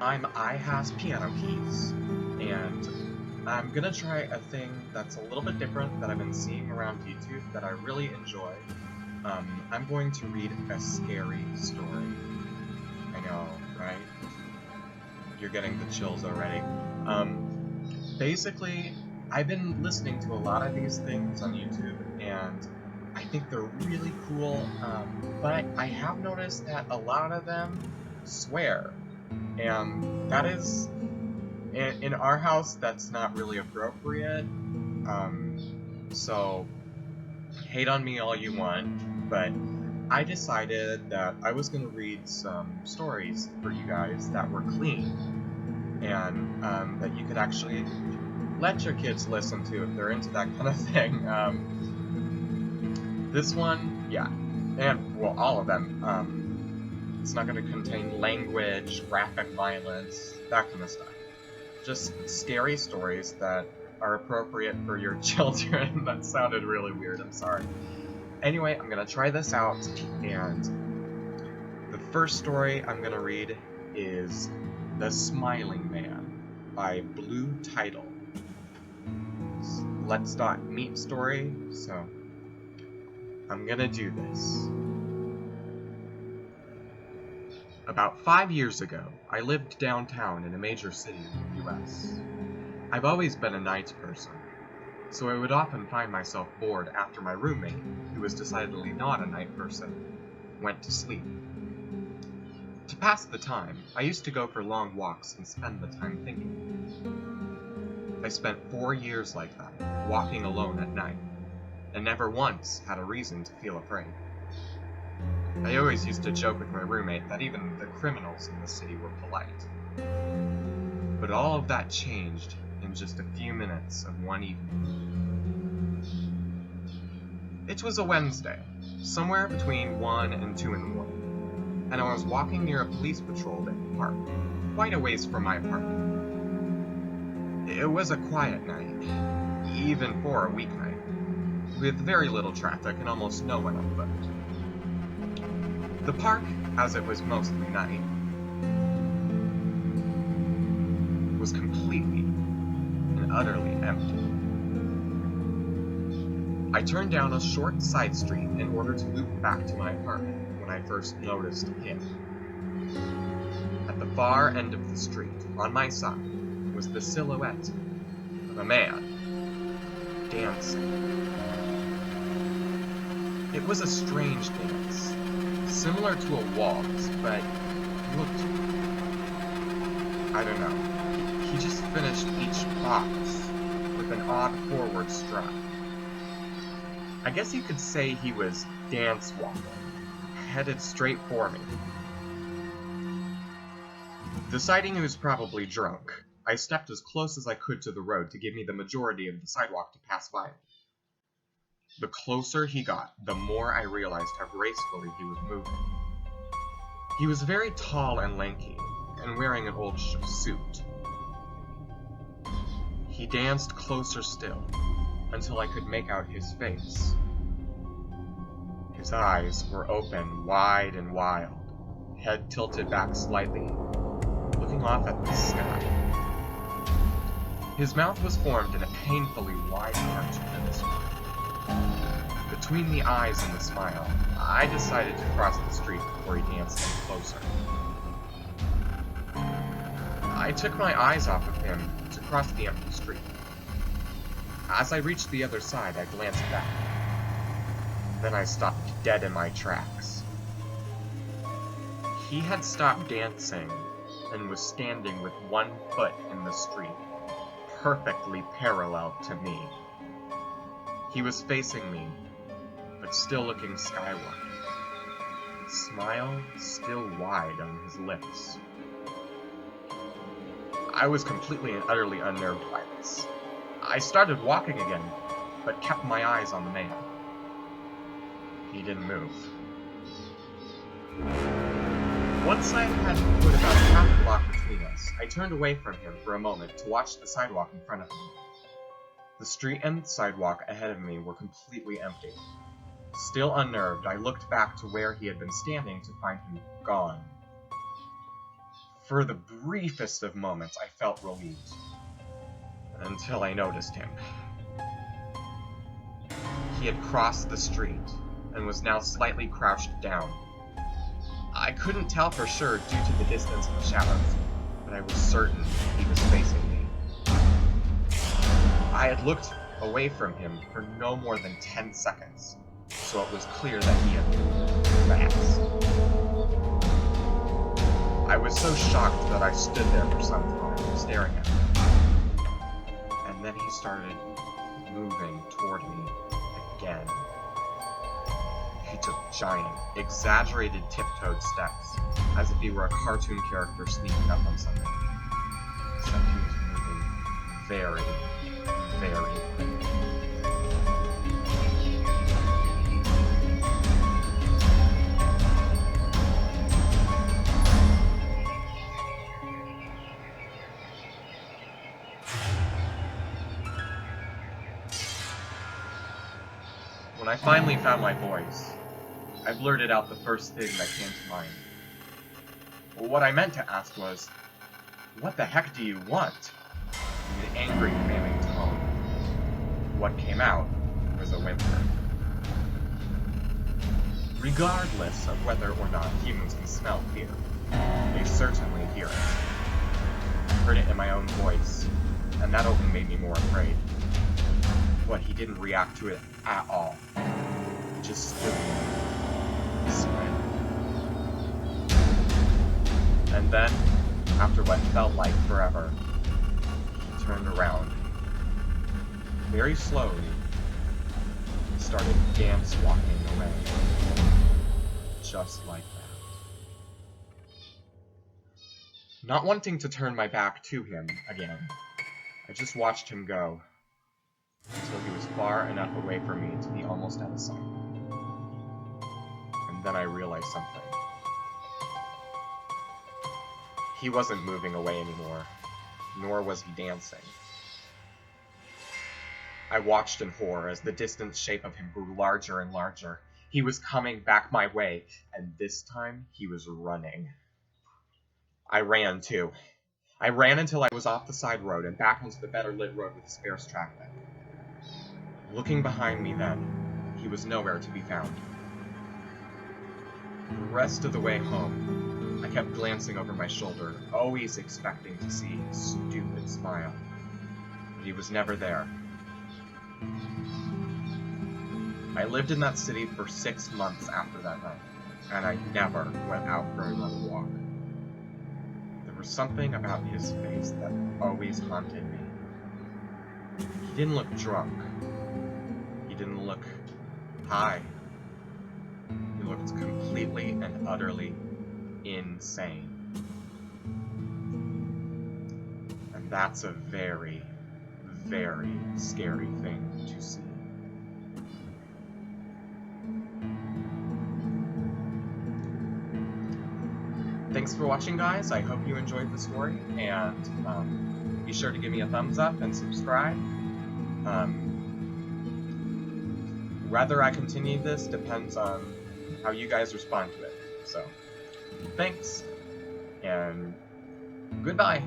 I'm I Has Piano Keys, and I'm gonna try a thing that's a little bit different that I've been seeing around YouTube that I really enjoy. I'm going to read a scary story. I know, right? You're getting the chills already. Basically, I've been listening to a lot of these things on YouTube, and I think they're really cool, but I have noticed that a lot of them swear. And that is, in our house, that's not really appropriate. So hate on me all you want, but I decided that I was going to read some stories for you guys that were clean and that you could actually let your kids listen to if they're into that kind of thing. This one, yeah, and well, all of them. It's not going to contain language, graphic violence, that kind of stuff. Just scary stories that are appropriate for your children. That sounded really weird, I'm sorry. Anyway, I'm gonna try this out, and the first story I'm gonna read is The Smiling Man by Blue Tidal. Let's Not Meet story, so I'm gonna do this. About 5 years ago, I lived downtown in a major city in the US. I've always been a night person, so I would often find myself bored after my roommate, who was decidedly not a night person, went to sleep. To pass the time, I used to go for long walks and spend the time thinking. I spent 4 years like that, walking alone at night, and never once had a reason to feel afraid. I always used to joke with my roommate that even the criminals in the city were polite. But all of that changed in just a few minutes of one evening. It was a Wednesday, somewhere between 1 and 2 in the morning, and I was walking near a police patrol in the park, quite a ways from my apartment. It was a quiet night, even for a weeknight, with very little traffic and almost no one on foot. The park, as it was mostly night, was completely and utterly empty. I turned down a short side street in order to loop back to my apartment when I first noticed him. At the far end of the street, on my side, was the silhouette of a man dancing. It was a strange dance, similar to a waltz, but looked, I don't know, he just finished each box with an odd forward stride. I guess you could say he was dance walking, headed straight for me. Deciding he was probably drunk, I stepped as close as I could to the road to give me the majority of the sidewalk to pass by. The closer he got, the more I realized how gracefully he was moving. He was very tall and lanky, and wearing an old suit. He danced closer still, until I could make out his face. His eyes were open wide and wild, head tilted back slightly, looking off at the sky. His mouth was formed in a painfully wide arch within the smile. Between the eyes and the smile, I decided to cross the street before he danced any closer. I took my eyes off of him to cross the empty street. As I reached the other side, I glanced back. Then I stopped dead in my tracks. He had stopped dancing and was standing with one foot in the street, perfectly parallel to me. He was facing me, but still looking skyward. Smile still wide on his lips. I was completely and utterly unnerved by this. I started walking again, but kept my eyes on the man. He didn't move. Once I had put about half a block between us, I turned away from him for a moment to watch the sidewalk in front of me. The street and the sidewalk ahead of me were completely empty. Still unnerved, I looked back to where he had been standing to find him gone. For the briefest of moments, I felt relieved. Until I noticed him. He had crossed the street and was now slightly crouched down. I couldn't tell for sure due to the distance and the shadows, but I was certain he was facing me. I had looked away from him for no more than 10 seconds, so it was clear that he had moved fast. I was so shocked that I stood there for some time, staring at him. And then he started moving toward me again. He took giant, exaggerated tiptoed steps, as if he were a cartoon character sneaking up on something. Except he was moving very, very quickly. When I finally found my voice, I blurted out the first thing that came to mind. What I meant to ask was, "What the heck do you want?" in an angry, commanding tone. What came out was a whimper. Regardless of whether or not humans can smell fear, they certainly hear it. I heard it in my own voice, and that only made me more afraid. But he didn't react to it at all. He just stood there, sweating. And then, after what felt like forever, he turned around. Very slowly, he started dance walking away. Just like that. Not wanting to turn my back to him again, I just watched him go, until he was far enough away from me to be almost out of sight. And then I realized something. He wasn't moving away anymore, nor was he dancing. I watched in horror as the distant shape of him grew larger and larger. He was coming back my way, and this time he was running. I ran too. I ran until I was off the side road and back onto the better lit road with sparse traffic. Looking behind me then, he was nowhere to be found. The rest of the way home, I kept glancing over my shoulder, always expecting to see his stupid smile. But he was never there. I lived in that city for 6 months after that night, and I never went out for another walk. There was something about his face that always haunted me. He didn't look drunk. He didn't look high. He looked completely and utterly insane. And that's a very, very scary thing to see. Thanks for watching, guys. I hope you enjoyed the story, and be sure to give me a thumbs up and subscribe. Whether I continue this depends on how you guys respond to it. So, thanks, and goodbye.